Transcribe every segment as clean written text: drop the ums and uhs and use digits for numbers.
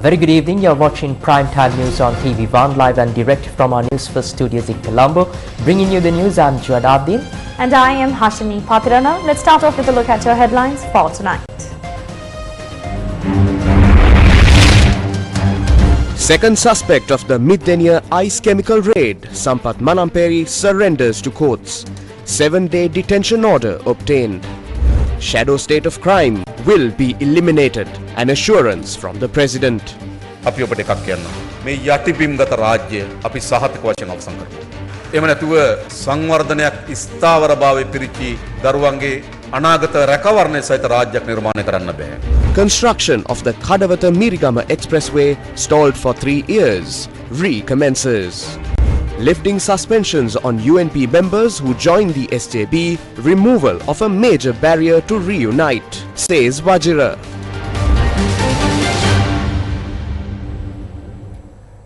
very good evening. You're watching Primetime News on TV1 live and direct from our Newsfirst studios in Colombo. Bringing you the news, I'm Juadaddin. And I am Hashimi Patirana. Let's start off with a look at your headlines for tonight. Second suspect of the mid-tenure ice chemical raid, Sampath Manamperi, surrenders to courts. 7-day detention order obtained. Shadow state of crime will be eliminated. An assurance from the president. අපි ඔබට එකක් කියන්න. මේ යටිබිම්ගත රාජ්‍ය අපි සහතික වශයෙන් අවසන් කරමු. එහෙම නැතුව සංවර්ධනයක් ස්ථාවරභාවයේ පිරිචි දරුවන්ගේ අනාගත රැකවරණය සහිත රාජ්‍යයක් නිර්මාණය කරන්න බෑ. Construction of the Kadawatha Mirigama Expressway stalled for 3 years recommences. Lifting suspensions on UNP members who joined the SJB, removal of a major barrier to reunite, says Wajira.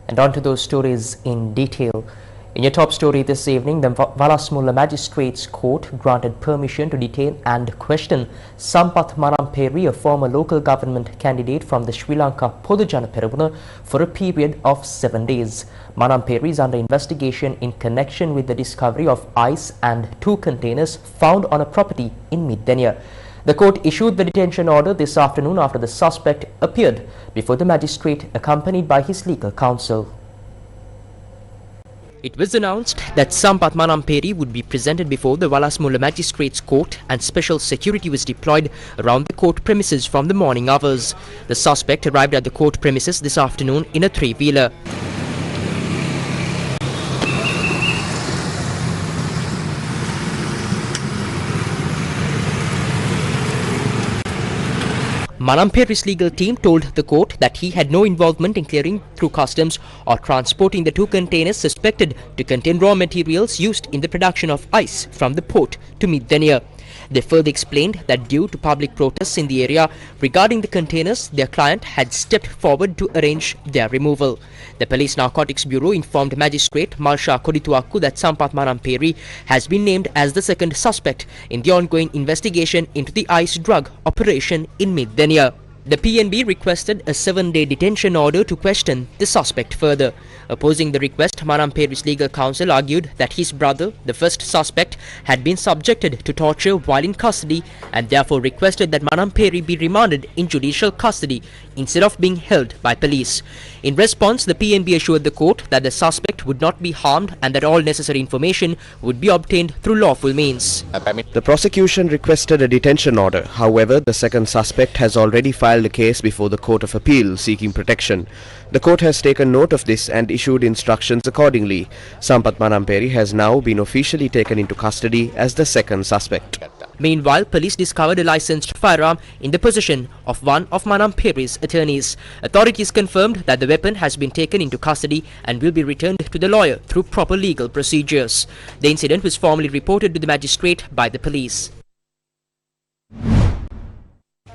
And on to those stories in detail. In your top story this evening, the Valasmulla Magistrates Court granted permission to detain and question Sampath Manamperi, a former local government candidate from the Sri Lanka Podujana Peramuna, for a period of 7 days. Manamperi is under investigation in connection with the discovery of ice and 2 containers found on a property in Mid-Denia. The court issued the detention order this afternoon after the suspect appeared before the magistrate accompanied by his legal counsel. It was announced that Sampath Manamperi would be presented before the Valasmulla Magistrates Court and special security was deployed around the court premises from the morning hours. The suspect arrived at the court premises this afternoon in a 3-wheeler. Manamperi's legal team told the court that he had no involvement in clearing through customs or transporting the 2 containers suspected to contain raw materials used in the production of ice from the port to Mid-Denia. They further explained that due to public protests in the area regarding the containers, their client had stepped forward to arrange their removal. The Police Narcotics Bureau informed Magistrate Malsha Kodituakku that Sampath Manamperi has been named as the second suspect in the ongoing investigation into the ice drug operation in Mid-Denia. The PNB requested a 7-day detention order to question the suspect further. Opposing the request, Manamperi's legal counsel argued that his brother, the first suspect, had been subjected to torture while in custody and therefore requested that Manamperi be remanded in judicial custody instead of being held by police. In response, the PNB assured the court that the suspect would not be harmed and that all necessary information would be obtained through lawful means. The prosecution requested a detention order. However, the second suspect has already filed a case before the Court of Appeal seeking protection. The court has taken note of this and issued instructions accordingly. Sampath Manamperi has now been officially taken into custody as the second suspect. Meanwhile, police discovered a licensed firearm in the possession of one of Manamperi's attorneys. Authorities confirmed that the weapon has been taken into custody and will be returned to the lawyer through proper legal procedures. The incident was formally reported to the magistrate by the police.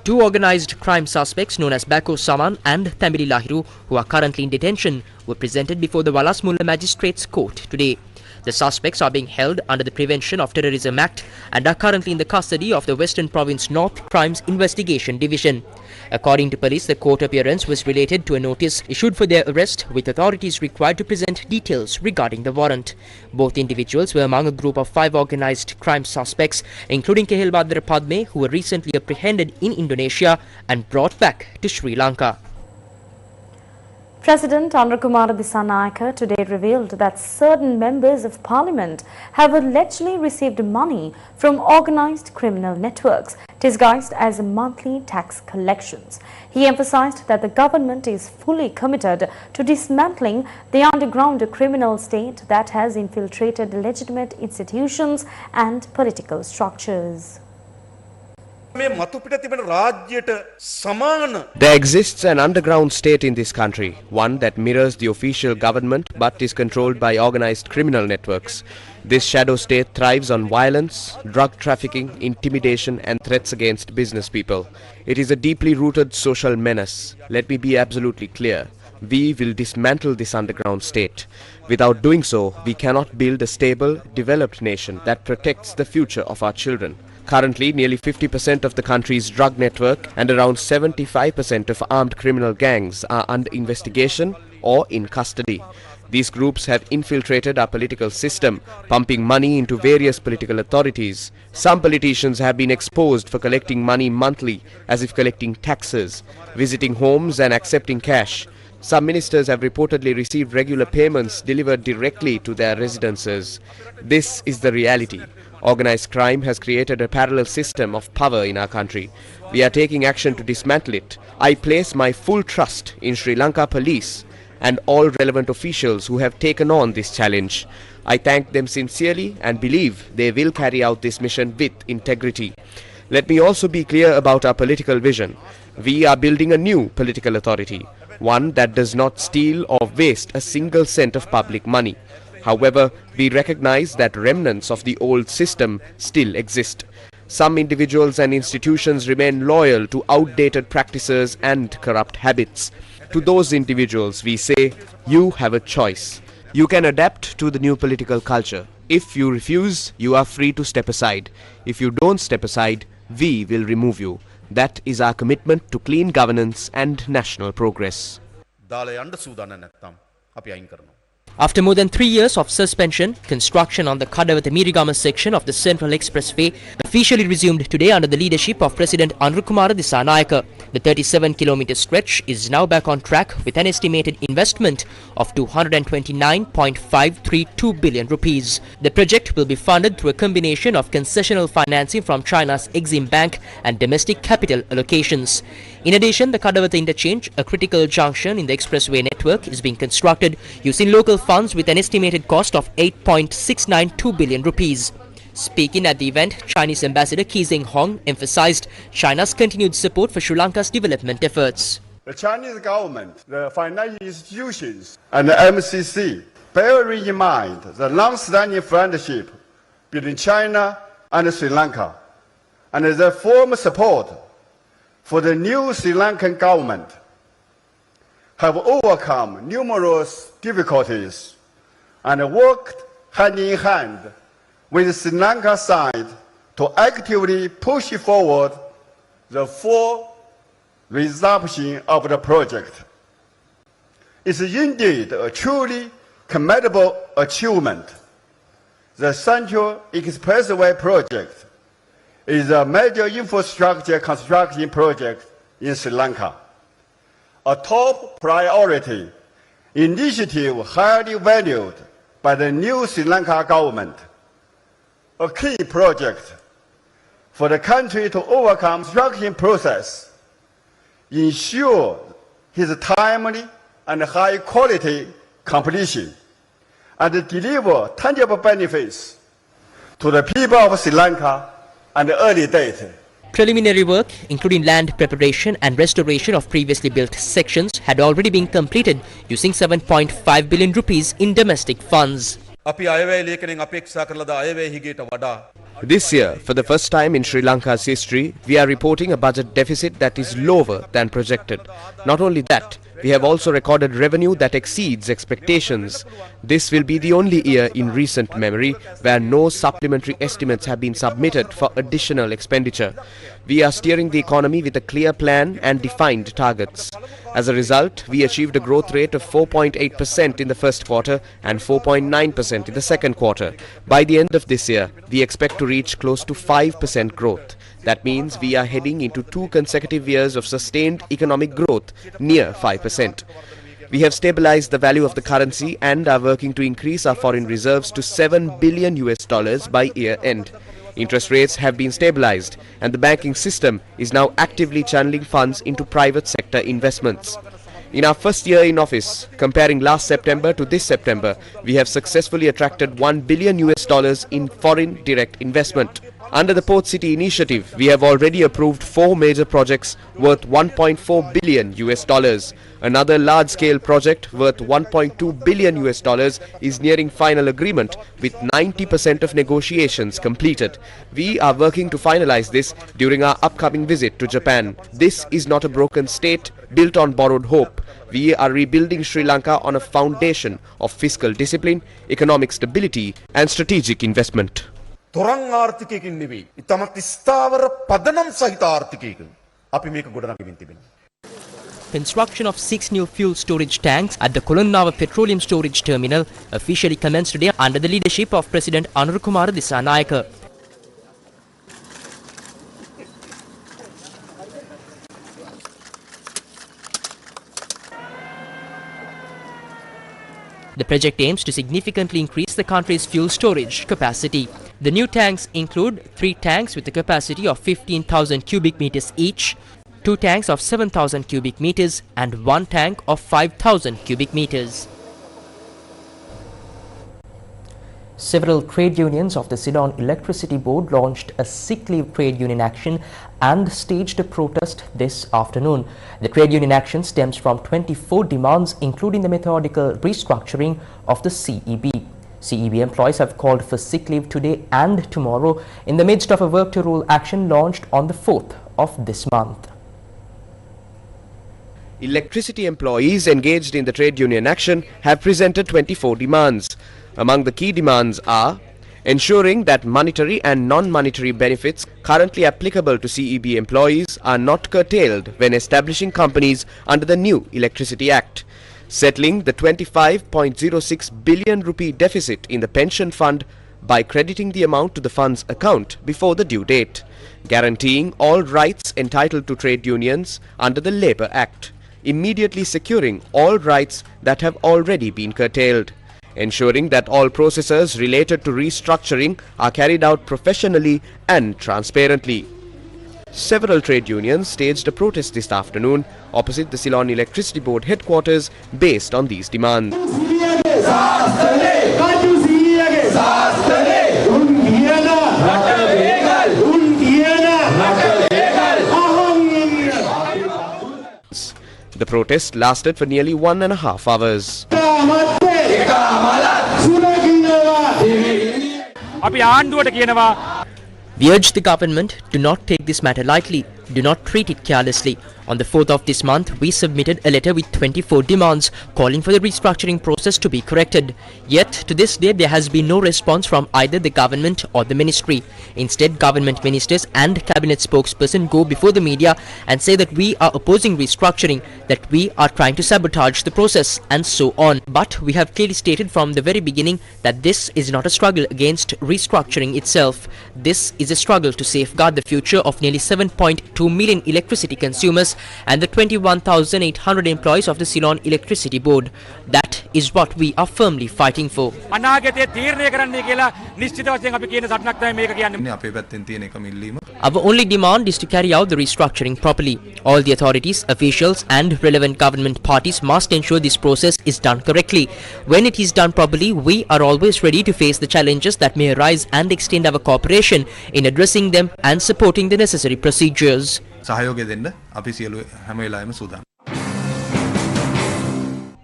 2 organized crime suspects known as Bako Saman and Thamili Lahiru, who are currently in detention, were presented before the Valasmulla Magistrates Court today. The suspects are being held under the Prevention of Terrorism Act and are currently in the custody of the Western Province North Crimes Investigation Division. According to police, the court appearance was related to a notice issued for their arrest, with authorities required to present details regarding the warrant. Both individuals were among a group of 5 organized crime suspects, including Kehelbadra Padme, who were recently apprehended in Indonesia and brought back to Sri Lanka. President Andrakumara Dissanayake today revealed that certain members of parliament have allegedly received money from organized criminal networks disguised as monthly tax collections. He emphasized that the government is fully committed to dismantling the underground criminal state that has infiltrated legitimate institutions and political structures. There exists an underground state in this country, one that mirrors the official government but is controlled by organized criminal networks. This shadow state thrives on violence, drug trafficking, intimidation and threats against business people. It is a deeply rooted social menace. Let me be absolutely clear. We will dismantle this underground state. Without doing so, we cannot build a stable, developed nation that protects the future of our children. Currently, nearly 50% of the country's drug network and around 75% of armed criminal gangs are under investigation or in custody. These groups have infiltrated our political system, pumping money into various political authorities. Some politicians have been exposed for collecting money monthly, as if collecting taxes, visiting homes and accepting cash. Some ministers have reportedly received regular payments delivered directly to their residences. This is the reality. Organized crime has created a parallel system of power in our country. We are taking action to dismantle it. I place my full trust in Sri Lanka police and all relevant officials who have taken on this challenge. I thank them sincerely and believe they will carry out this mission with integrity. Let me also be clear about our political vision. We are building a new political authority, one that does not steal or waste a single cent of public money. However, we recognize that remnants of the old system still exist. Some individuals and institutions remain loyal to outdated practices and corrupt habits. To those individuals, we say, you have a choice. You can adapt to the new political culture. If you refuse, you are free to step aside. If you don't step aside, we will remove you. That is our commitment to clean governance and national progress. දාලා යන්න සූදානම් නැත්නම් අපි අයින් කරනවා. After more than 3 years of suspension, construction on the Kadawatha Mirigama section of the Central Expressway officially resumed today under the leadership of President Anurukumara Dissanayaka. The 37-kilometer stretch is now back on track with an estimated investment of 229.532 billion rupees. The project will be funded through a combination of concessional financing from China's Exim Bank and domestic capital allocations. In addition, the Kadawatha interchange, a critical junction in the expressway network, is being constructed using local funds with an estimated cost of 8.692 billion rupees. Speaking at the event, Chinese Ambassador Qi Zhenghong emphasized China's continued support for Sri Lanka's development efforts. The Chinese government, the financial institutions, and the MCC bearing in mind the long-standing friendship between China and Sri Lanka and their firm support for the new Sri Lankan government, have overcome numerous difficulties and worked hand in hand with the Sri Lanka side to actively push forward the full resumption of the project. It's indeed a truly commendable achievement. The Central Expressway project is a major infrastructure construction project in Sri Lanka, a top priority initiative highly valued by the new Sri Lanka government, a key project for the country to overcome construction process, ensure his timely and high quality completion, and deliver tangible benefits to the people of Sri Lanka at an early date. Preliminary work, including land preparation and restoration of previously built sections, had already been completed using 7.5 billion rupees in domestic funds. අපි අයවැය ලේඛනයෙන් අපේක්ෂා කරලද අයවැය හිගේට වඩා This year, for the first time in Sri Lanka's history, we are reporting a budget deficit that is lower than projected. Not only that, we have also recorded revenue that exceeds expectations. This will be the only year in recent memory where no supplementary estimates have been submitted for additional expenditure. We are steering the economy with a clear plan and defined targets. As a result, we achieved a growth rate of 4.8% in the first quarter and 4.9% in the second quarter. By the end of this year, we expect to reach close to 5% growth. That means we are heading into 2 consecutive years of sustained economic growth near 5%. We have stabilized the value of the currency and are working to increase our foreign reserves to $7 billion by year end. Interest rates have been stabilized and the banking system is now actively channeling funds into private sector investments. In our first year in office, comparing last September to this September, we have successfully attracted $1 billion in foreign direct investment. Under the Port City initiative, we have already approved 4 major projects worth $1.4 billion. Another large-scale project worth $1.2 billion is nearing final agreement with 90% of negotiations completed. We are working to finalize this during our upcoming visit to Japan. This is not a broken state built on borrowed hope. We are rebuilding Sri Lanka on a foundation of fiscal discipline, economic stability and strategic investment. තොරන් ආර්ථිකයකින් නෙවෙයි. ඉතාමත් ස්ථාවර පදනම් සහිත ආර්ථිකයකින් අපි මේක ගොඩනගමින් තිබෙනවා. Construction of 6 new fuel storage tanks at the Kolonnava Petroleum Storage Terminal officially commenced today under the leadership of President Anurukumara Dissanayaka. The project aims to significantly increase the country's fuel storage capacity. The new tanks include 3 tanks with a capacity of 15,000 cubic meters each, 2 tanks of 7,000 cubic meters and 1 tank of 5,000 cubic meters. Several trade unions of the Ceylon Electricity Board launched a sick leave trade union action and staged a protest this afternoon. The trade union action stems from 24 demands, including the methodical restructuring of the CEB. CEB employees have called for sick leave today and tomorrow in the midst of a work to rule action launched on the 4th of this month. Electricity employees engaged in the trade union action have presented 24 demands. Among the key demands are ensuring that monetary and non-monetary benefits currently applicable to CEB employees are not curtailed when establishing companies under the new Electricity Act, settling the 25.06 billion rupee deficit in the pension fund by crediting the amount to the fund's account before the due date, guaranteeing all rights entitled to trade unions under the Labour Act, immediately securing all rights that have already been curtailed, ensuring that all processes related to restructuring are carried out professionally and transparently. Several trade unions staged a protest this afternoon opposite the Ceylon Electricity Board headquarters based on these demands. The protest lasted for nearly 1.5 hours. We urge the government to not take this matter lightly, do not treat it carelessly. On the 4th of this month, we submitted a letter with 24 demands calling for the restructuring process to be corrected. Yet, to this day, there has been no response from either the government or the ministry. Instead, government ministers and cabinet spokesperson go before the media and say that we are opposing restructuring, that we are trying to sabotage the process, and so on. But we have clearly stated from the very beginning that this is not a struggle against restructuring itself. This is a struggle to safeguard the future of nearly 7.2 million electricity consumers and the 21,800 employees of the Ceylon Electricity Board. That is what we are firmly fighting for. Our only demand is to carry out the restructuring properly. All the authorities, officials and relevant government parties must ensure this process is done correctly. When it is done properly, we are always ready to face the challenges that may arise and extend our cooperation in addressing them and supporting the necessary procedures.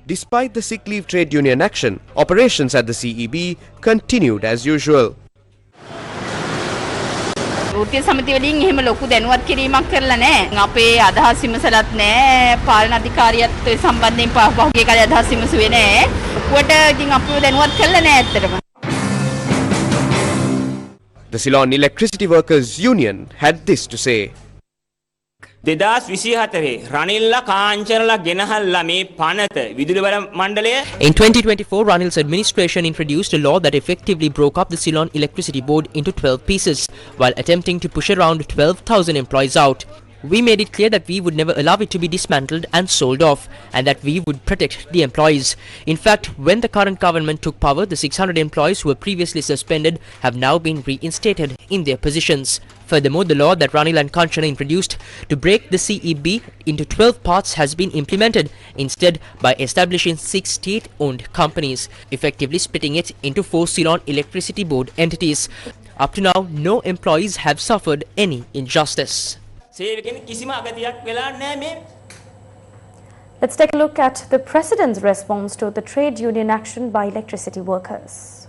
Despite the sick leave trade union action, operations at the CEB continued as usual. වෘත්තීය සමිතිය වලින් එහෙම ලොකු දැනුවත් කිරීමක් කරලා නැහැ. අපේ අදහස් විමසලත් නැහැ. පාලන අධිකාරියත් සම්බන්ධයෙන් පහුගිය කාලේ අදහස් විමසුවේ නැහැ. ඔකට ඉතින් අපිව දැනුවත් කරලා නැහැ ඇත්තටම. The Ceylon Electricity Workers Union had this to say. 2024 රනිල්ලා කාංචනලා ගෙනහල්ලා මේ පනත විදුලි බල මණ්ඩලය. In 2024, Ranil's administration introduced a law that effectively broke up the Ceylon Electricity Board into 12 pieces while attempting to push around 12,000 employees out. We made it clear that we would never allow it to be dismantled and sold off, and that we would protect the employees. In fact, when the current government took power, the 600 employees who were previously suspended have now been reinstated in their positions. Furthermore, the law that Ranil and Kanchana introduced to break the CEB into 12 parts has been implemented instead by establishing 6 state-owned companies, effectively splitting it into 4 Ceylon Electricity Board entities. Up to now, no employees have suffered any injustice. Let's take a look at the President's response to the trade union action by electricity workers.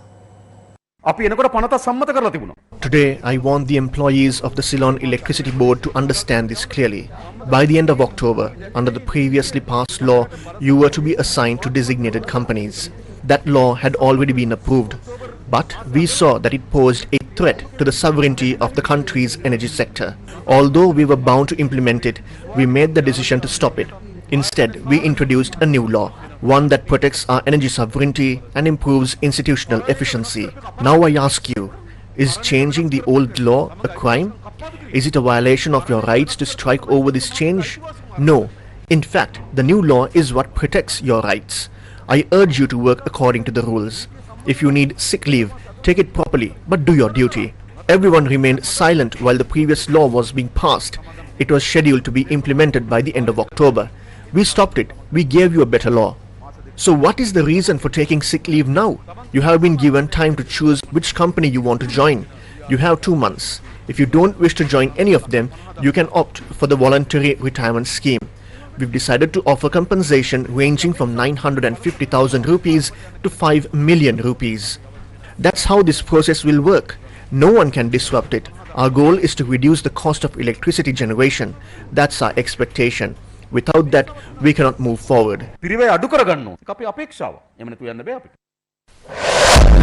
Today, I want the employees of the Ceylon Electricity Board to understand this clearly. By the end of October, under the previously passed law, you were to be assigned to designated companies. That law had already been approved, but we saw that it posed a threat to the sovereignty of the country's energy sector. Although we were bound to implement it, we made the decision to stop it. Instead, we introduced a new law, one that protects our energy sovereignty and improves institutional efficiency. Now I ask you, is changing the old law a crime? Is it a violation of your rights to strike over this change? No. In fact, the new law is what protects your rights. I urge you to work according to the rules. If you need sick leave, take it properly, but do your duty. Everyone remained silent while the previous law was being passed. It was scheduled to be implemented by the end of October. We stopped it. We gave you a better law. So what is the reason for taking sick leave now? You have been given time to choose which company you want to join. You have 2 months. If you don't wish to join any of them, you can opt for the voluntary retirement scheme. We've decided to offer compensation ranging from 950,000 rupees to 5 million rupees. That's how this process will work. No one can disrupt it. Our goal is to reduce the cost of electricity generation. That's our expectation. Without that, we cannot move forward. පිරිවේ අඩු කරගන්න ඕන. අපි අපේක්ෂාව. එහෙම නැතුව යන්න බෑ අපිට.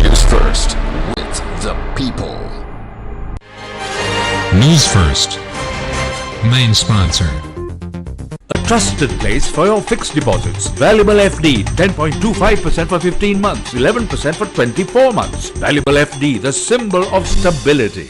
News first with the people. News First, main sponsor. A trusted place for your fixed deposits. Valuable FD 10.25% for 15 months, 11% for 24 months. Valuable FD, the symbol of stability.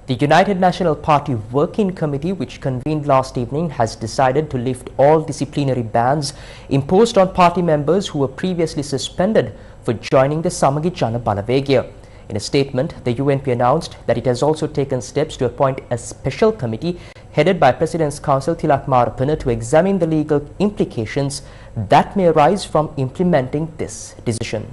The United National Party Working Committee, which convened last evening, has decided to lift all disciplinary bans imposed on party members who were previously suspended for joining the Samagi Jana Balawegaya. In a statement, the UNP announced that it has also taken steps to appoint a special committee headed by President's Counsel Tilak Marapana to examine the legal implications that may arise from implementing this decision.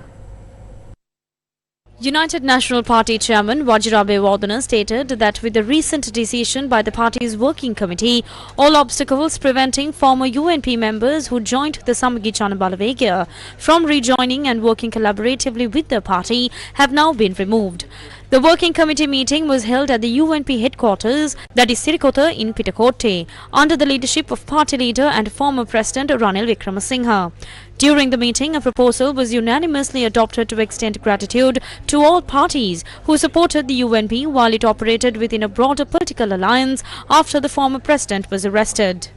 United National Party Chairman Wajirabe Wardana stated that with the recent decision by the party's working committee, all obstacles preventing former UNP members who joined the Samagi Jana Balawegaya from rejoining and working collaboratively with the party have now been removed. The working committee meeting was held at the UNP headquarters, that is Sirikota in Pitakotte, under the leadership of party leader and former President Ranil Wickremesinghe. During the meeting, a proposal was unanimously adopted to extend gratitude to all parties who supported the UNP while it operated within a broader political alliance after the former president was arrested.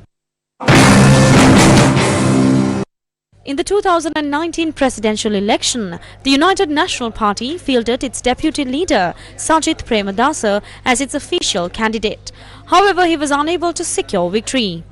In the 2019 presidential election, the United National Party fielded its deputy leader, Sajith Premadasa, as its official candidate. However, he was unable to secure victory.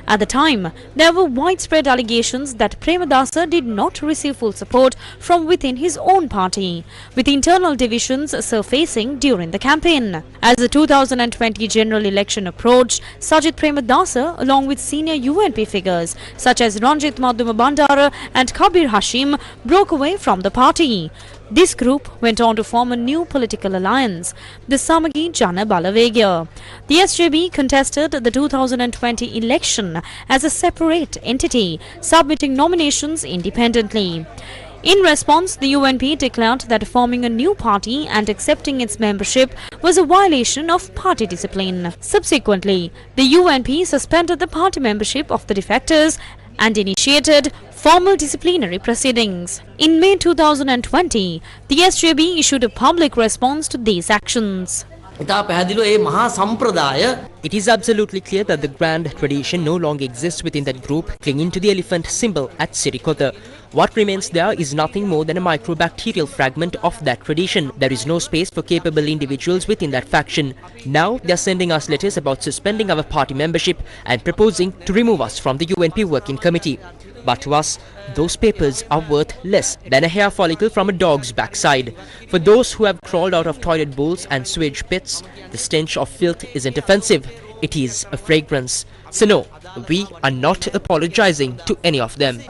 At the time, there were widespread allegations that Premadasa did not receive full support from within his own party, with internal divisions surfacing during the campaign. As the 2020 general election approached, Sajith Premadasa, along with senior UNP figures such as Ranjit Madhuma Bandara and Kabir Hashim, broke away from the party. This group went on to form a new political alliance, the Samagi Jana Balawegaya. The SJB contested the 2020 election as a separate entity, submitting nominations independently. In response, the UNP declared that forming a new party and accepting its membership was a violation of party discipline. Subsequently, the UNP suspended the party membership of the defectors and initiated formal disciplinary proceedings. In May 2020, the SJB issued a public response to these actions. It is absolutely clear that the grand tradition no longer exists within that group clinging to the elephant symbol at Sirikota. What remains there is nothing more than a microbacterial fragment of that tradition. There is no space for capable individuals within that faction. Now they are sending us letters about suspending our party membership and proposing to remove us from the UNP working committee. But to us, those papers are worth less than a hair follicle from a dog's backside. For those who have crawled out of toilet bowls and sewage pits, the stench of filth isn't offensive. It is a fragrance. So no, we are not apologizing to any of them.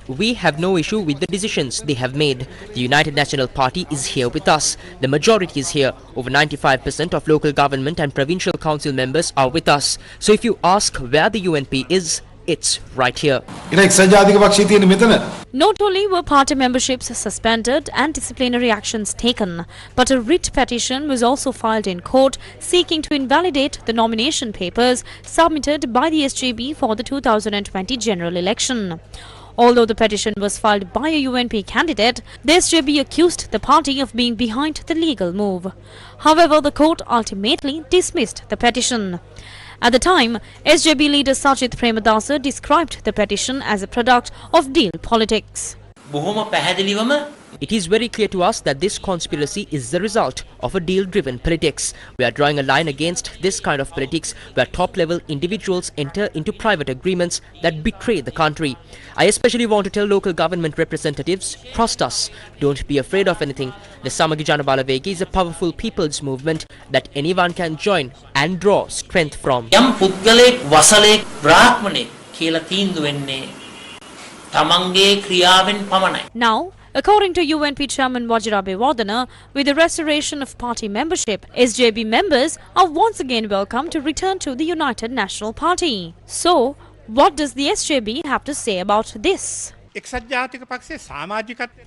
We have no issue with the decisions they have made. The United National Party is here with us. The majority is here. Over 95% of local government and provincial council members are with us. So if you ask where the UNP is, it's right here. Not only were party memberships suspended and disciplinary actions taken, but a writ petition was also filed in court seeking to invalidate the nomination papers submitted by the SJB for the 2020 general election. Although the petition was filed by a UNP candidate, the SJB accused the party of being behind the legal move. However, the court ultimately dismissed the petition. At the time, SJB leader Sajith Premadasa described the petition as a product of deal politics. It is very clear to us that this conspiracy is the result of a deal-driven politics. We are drawing a line against this kind of politics where top-level individuals enter into private agreements that betray the country. I especially want to tell local government representatives, trust us, don't be afraid of anything. The Samagi Janabala Vega is a powerful people's movement that anyone can join and draw strength from. Now, according to UNP Chairman Wajirabe Wardana, with the restoration of party membership, SJB members are once again welcome to return to the United National Party. So, what does the SJB have to say about this?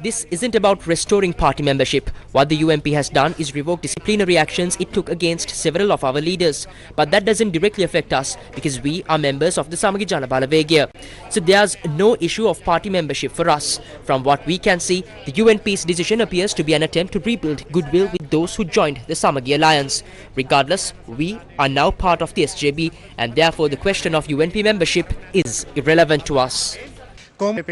This isn't about restoring party membership. What the UNP has done is revoke disciplinary actions it took against several of our leaders. But that doesn't directly affect us because we are members of the Samagi Janabala Vega. So there's no issue of party membership for us. From what we can see, the UNP's decision appears to be an attempt to rebuild goodwill with those who joined the Samagi Alliance. Regardless, we are now part of the SJB and therefore the question of UNP membership is irrelevant to us. Although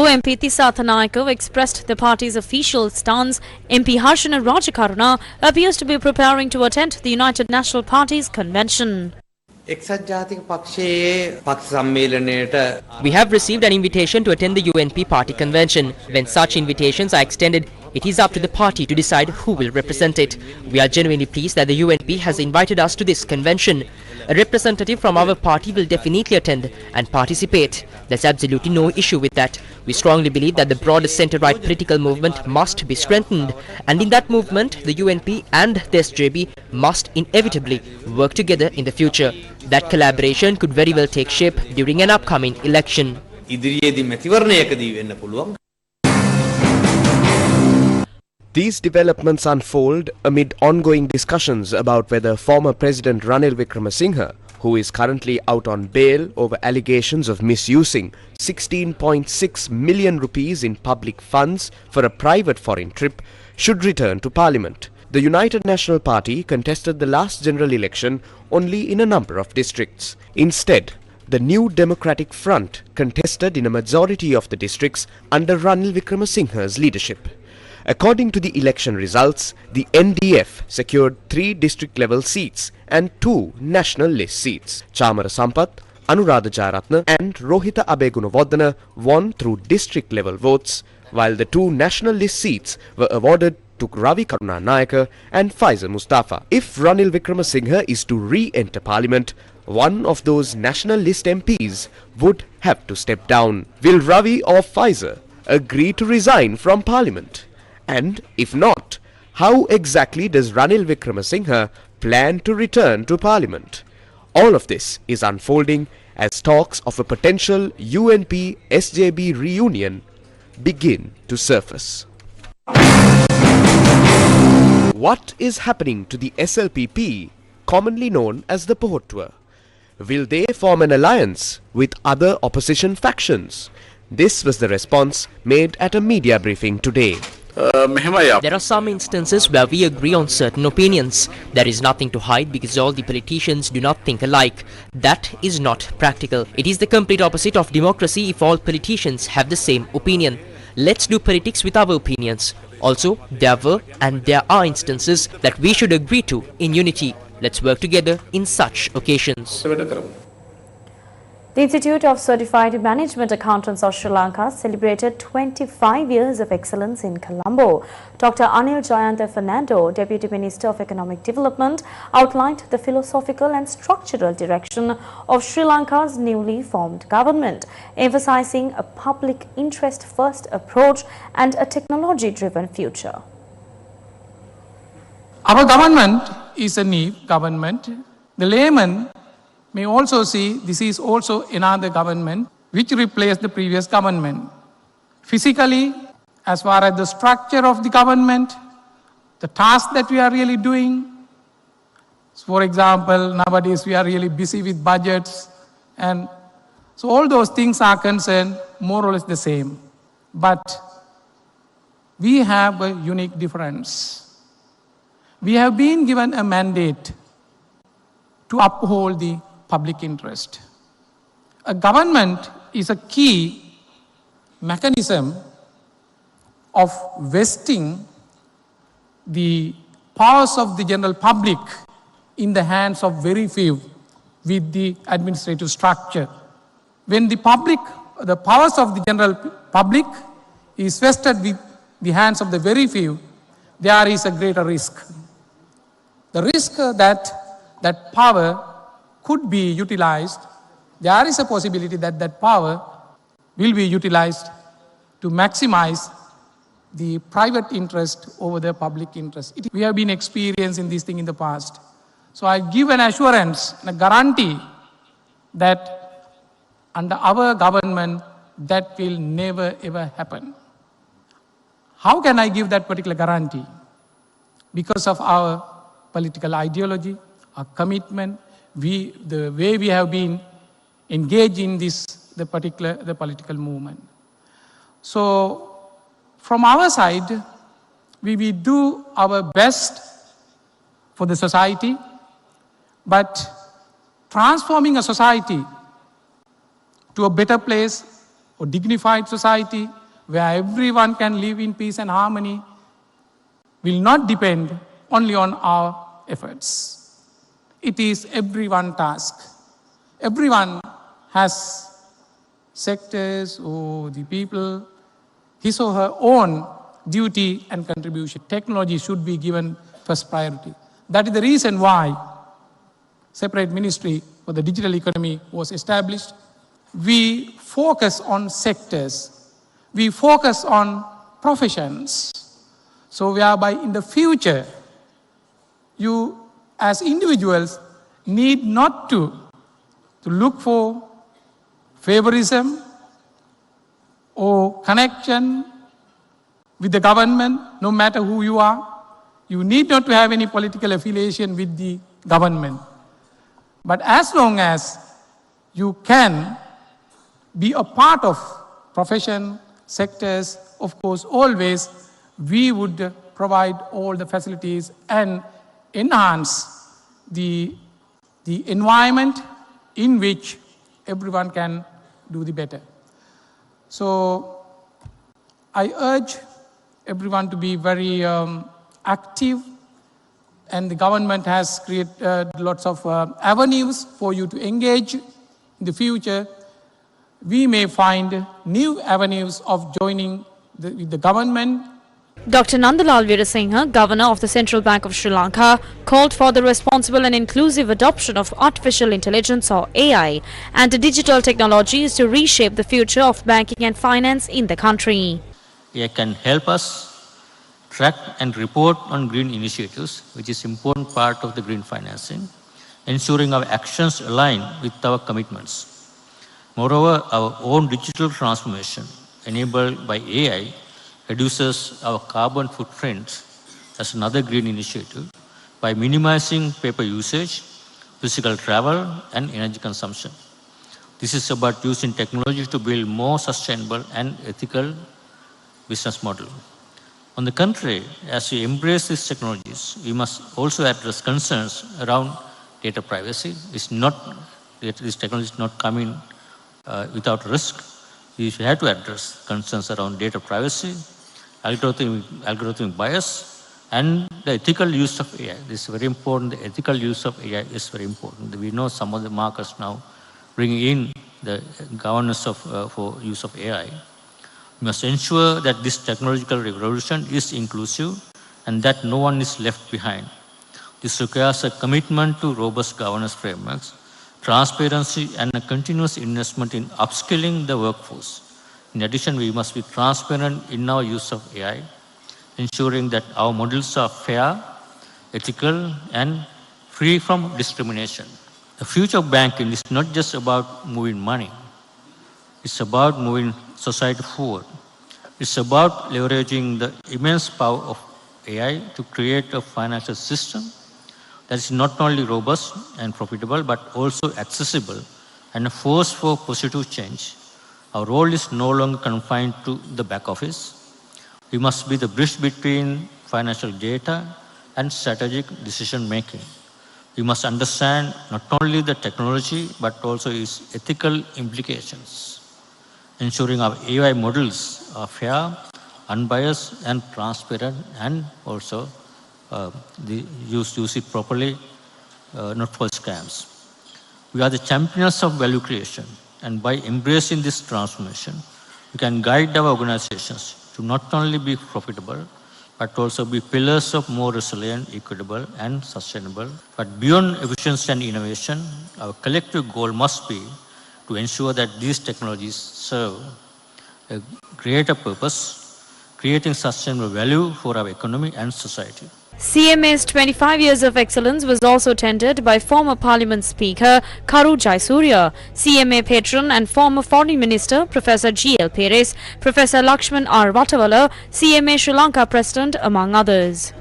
MP Tisatha Nayaka expressed the party's official stance, MP Harshana Rajakaruna appears to be preparing to attend the United National Party's convention. We have received an invitation to attend the UNP party convention. When such invitations are extended, it is up to the party to decide who will represent it. We are genuinely pleased that the UNP has invited us to this convention. A representative from our party will definitely attend and participate. There's absolutely no issue with that. We strongly believe that the broader centre-right political movement must be strengthened, and in that movement, the UNP and the SJB must inevitably work together in the future. That collaboration could very well take shape during an upcoming election. These developments unfold amid ongoing discussions about whether former President Ranil Wickremesinghe, who is currently out on bail over allegations of misusing 16.6 million rupees in public funds for a private foreign trip, should return to Parliament. The United National Party contested the last general election only in a number of districts. Instead, the New Democratic Front contested in a majority of the districts under Ranil Wickremesinghe's leadership. According to the election results, the NDF secured 3 district-level seats and 2 national list seats. Chamara Sampath, Anuradha Jayaratne and Rohita Abegunawardena won through district-level votes, while the 2 national list seats were awarded to Ravi Karunanayake and Faisal Mustafa. If Ranil Wickremesinghe is to re-enter Parliament, one of those national list MPs would have to step down. Will Ravi or Faisal agree to resign from Parliament? And if not, how exactly does Ranil Wickremesinghe plan to return to Parliament? All of this is unfolding as talks of a potential UNP-SJB reunion begin to surface. What is happening to the SLPP, commonly known as the Pohottuwa? Will they form an alliance with other opposition factions? This was the response made at a media briefing today. There are some instances where we agree on certain opinions. There is nothing to hide because all the politicians do not think alike. That is not practical. It is the complete opposite of democracy if all politicians have the same opinion. Let's do politics with our opinions. Also, there were and there are instances that we should agree to in unity. Let's work together in such occasions. The Institute of Certified Management Accountants of Sri Lanka celebrated 25 years of excellence in Colombo. Dr. Anil Jayanta Fernando, Deputy Minister of Economic Development, outlined the philosophical and structural direction of Sri Lanka's newly formed government, emphasizing a public interest-first approach and a technology-driven future. Our government is a new government. The layman may also see this is also another government which replaced the previous government. Physically, as far as the structure of the government, the task that we are really doing, For example, nowadays we are really busy with budgets, and so all those things are concerned more or less the same. But we have a unique difference. We have been given a mandate to uphold the public interest. A government is a key mechanism of vesting the powers of the general public in the hands of very few with the administrative structure. When the powers of the general public is vested with the hands of the very few, there is a greater risk. The risk that power could be utilized, there is a possibility that power will be utilized to maximize the private interest over the public interest. We have been experiencing this thing in the past. So I give an assurance and a guarantee that under our government, that will never ever happen. How can I give that particular guarantee? Because of our political ideology, our commitment, the way we have been engaged in the political movement. So from our side, we will do our best for the society, but transforming a society to a better place, a dignified society where everyone can live in peace and harmony will not depend only on our efforts. It is everyone's task. Everyone has sectors or the people, his or her own duty and contribution. Technology should be given first priority. That is the reason why separate ministry for the digital economy was established. We focus on sectors. We focus on professions. So whereby in the future, you as individuals need not to look for favorism or connection with the government, no matter who you are. You need not to have any political affiliation with the government. But as long as you can be a part of profession, sectors, of course, always we would provide all the facilities and enhance the environment in which everyone can do the better. So I urge everyone to be very active, and the government has created lots of avenues for you to engage. In the future, we may find new avenues of joining with the government. Dr. Nandalal Veerasinghe, Governor of the Central Bank of Sri Lanka, called for the responsible and inclusive adoption of artificial intelligence or AI and digital technologies to reshape the future of banking and finance in the country. AI can help us track and report on green initiatives, which is an important part of the green financing, ensuring our actions align with our commitments. Moreover, our own digital transformation enabled by AI reduces our carbon footprint as another green initiative by minimizing paper usage, physical travel, and energy consumption. This is about using technology to build more sustainable and ethical business model. On the contrary, as we embrace these technologies, we must also address concerns around data privacy. This technology is not coming without risk. We have to address concerns around data privacy, algorithmic bias, and the ethical use of AI. This is very important. The ethical use of AI is very important. We know some of the markers now bringing in the governance for use of AI. We must ensure that this technological revolution is inclusive and that no one is left behind. This requires a commitment to robust governance frameworks, transparency, and a continuous investment in upskilling the workforce. In addition, we must be transparent in our use of AI, ensuring that our models are fair, ethical, and free from discrimination. The future of banking is not just about moving money. It's about moving society forward. It's about leveraging the immense power of AI to create a financial system that is not only robust and profitable but also accessible and a force for positive change. Our role is no longer confined to the back office. We must be the bridge between financial data and strategic decision making. We must understand not only the technology but also its ethical implications, ensuring our AI models are fair, unbiased and transparent, and also use it properly, not for scams. We are the champions of value creation, and by embracing this transformation, we can guide our organizations to not only be profitable, but also be pillars of more resilient, equitable, and sustainable. But beyond efficiency and innovation, our collective goal must be to ensure that these technologies serve a greater purpose, creating sustainable value for our economy and society. CMA's 25 years of excellence was also tendered by former Parliament Speaker Karu Jayasuriya, CMA patron and former Foreign Minister Professor G.L. Perez, Professor Lakshman R. Vatawala, CMA Sri Lanka President, among others.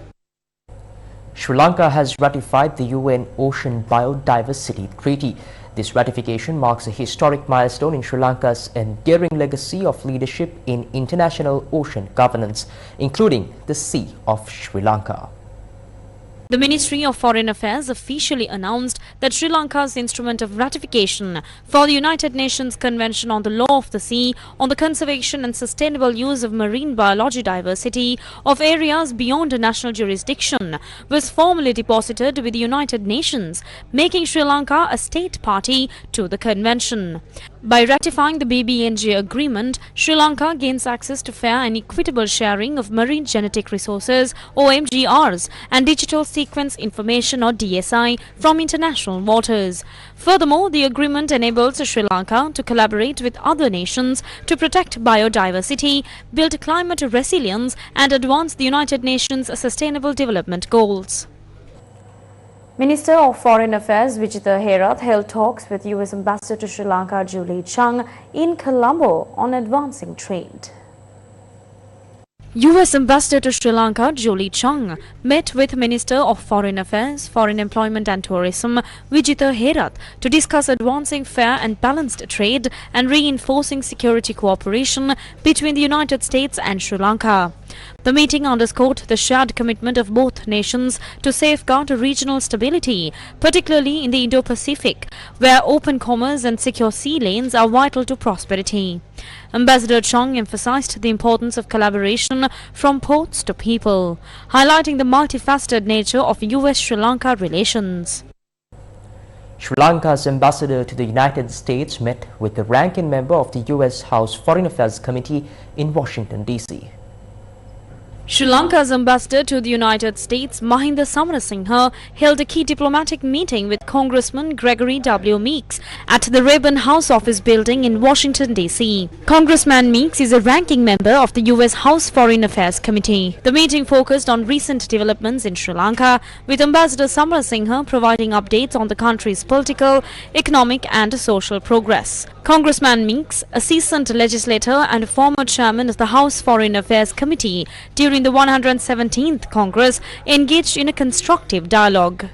Sri Lanka has ratified the UN Ocean Biodiversity Treaty. This ratification marks a historic milestone in Sri Lanka's enduring legacy of leadership in international ocean governance, including the Sea of Sri Lanka. The Ministry of Foreign Affairs officially announced that Sri Lanka's instrument of ratification for the United Nations Convention on the Law of the Sea on the conservation and sustainable use of marine biology diversity of areas beyond national jurisdiction was formally deposited with the United Nations, making Sri Lanka a state party to the convention. By ratifying the BBNJ agreement, Sri Lanka gains access to fair and equitable sharing of marine genetic resources or MGRs and digital sequence information or DSI from international waters. Furthermore, the agreement enables Sri Lanka to collaborate with other nations to protect biodiversity, build climate resilience and advance the United Nations Sustainable Development Goals. Minister of Foreign Affairs Vijitha Herath held talks with US Ambassador to Sri Lanka Julie Chung in Colombo on advancing trade. US Ambassador to Sri Lanka Julie Chung met with Minister of Foreign Affairs, Foreign Employment and Tourism Vijitha Herath to discuss advancing fair and balanced trade and reinforcing security cooperation between the United States and Sri Lanka. The meeting underscored the shared commitment of both nations to safeguard regional stability, particularly in the Indo-Pacific, where open commerce and secure sea lanes are vital to prosperity. Ambassador Chung emphasized the importance of collaboration from ports to people, highlighting the multifaceted nature of US-Sri Lanka relations. Sri Lanka's ambassador to the United States met with the ranking member of the US House Foreign Affairs Committee in Washington, D.C. Sri Lanka's ambassador to the United States, Mahinda Samarasinghe, held a key diplomatic meeting with Congressman Gregory W. Meeks at the Rayburn House Office building in Washington, D.C. Congressman Meeks is a ranking member of the U.S. House Foreign Affairs Committee. The meeting focused on recent developments in Sri Lanka, with Ambassador Samarasinghe providing updates on the country's political, economic and social progress. Congressman Meeks, a seasoned legislator and former chairman of the House Foreign Affairs Committee during the 117th Congress, engaged in a constructive dialogue.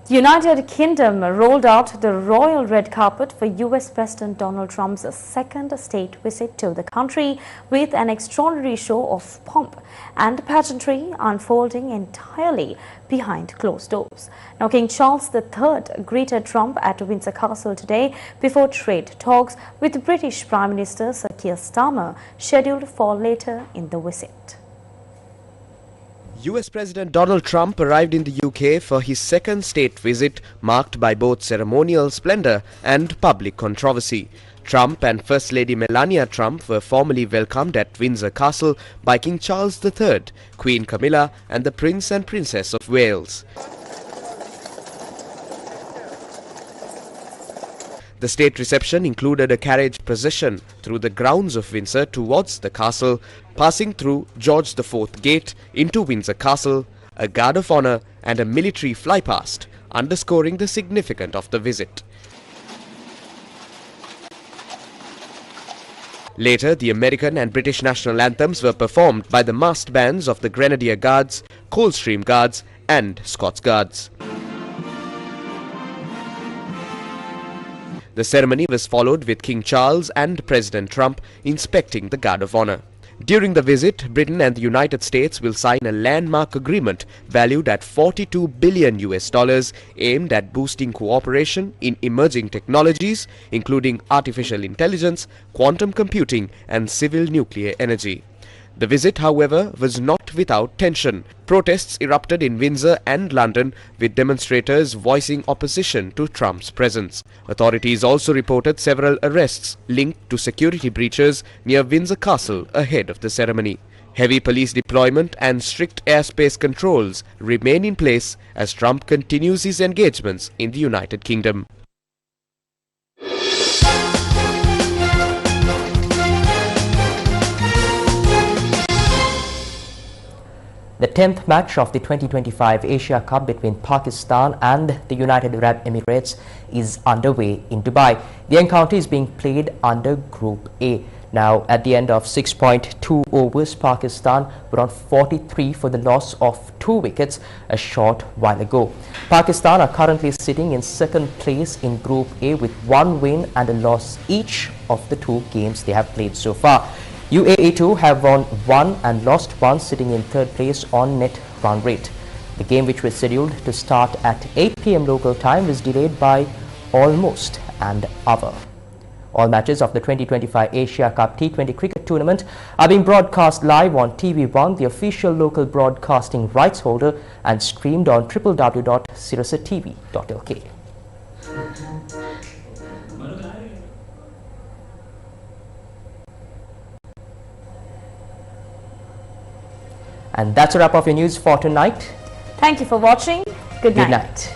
The United Kingdom rolled out the royal red carpet for US President Donald Trump's second state visit to the country, with an extraordinary show of pomp and pageantry unfolding entirely behind closed doors. Now, King Charles III greeted Trump at Windsor Castle today before trade talks with British Prime Minister Sir Keir Starmer scheduled for later in the visit. US President Donald Trump arrived in the UK for his second state visit, marked by both ceremonial splendor and public controversy. Trump and First Lady Melania Trump were formally welcomed at Windsor Castle by King Charles III, Queen Camilla and the Prince and Princess of Wales. The state reception included a carriage procession through the grounds of Windsor towards the castle, passing through George IV Gate into Windsor Castle, a guard of honor and a military flypast, underscoring the significance of the visit. Later, the American and British national anthems were performed by the massed bands of the Grenadier Guards, Coldstream Guards and Scots Guards. The ceremony was followed with King Charles and President Trump inspecting the Guard of Honor. During the visit, Britain and the United States will sign a landmark agreement valued at $42 billion aimed at boosting cooperation in emerging technologies, including artificial intelligence, quantum computing and civil nuclear energy. The visit, however, was not without tension. Protests erupted in Windsor and London, with demonstrators voicing opposition to Trump's presence. Authorities also reported several arrests linked to security breaches near Windsor Castle ahead of the ceremony. Heavy police deployment and strict airspace controls remain in place as Trump continues his engagements in the United Kingdom. The 10th match of the 2025 Asia Cup between Pakistan and the United Arab Emirates is underway in Dubai. The encounter is being played under Group A. Now, at the end of 6.2 overs, Pakistan were on 43 for the loss of 2 wickets a short while ago. Pakistan are currently sitting in second place in Group A with 1 win and a loss each of the 2 games they have played so far. UAE too have won 1 and lost 1, sitting in third place on net run rate. The game, which was scheduled to start at 8 p.m. local time, was delayed by almost an hour. All matches of the 2025 Asia Cup T20 cricket tournament are being broadcast live on TV1, the official local broadcasting rights holder, and streamed on www.sirasatv.lk. And that's a wrap of your news for tonight. Thank you for watching. Good night.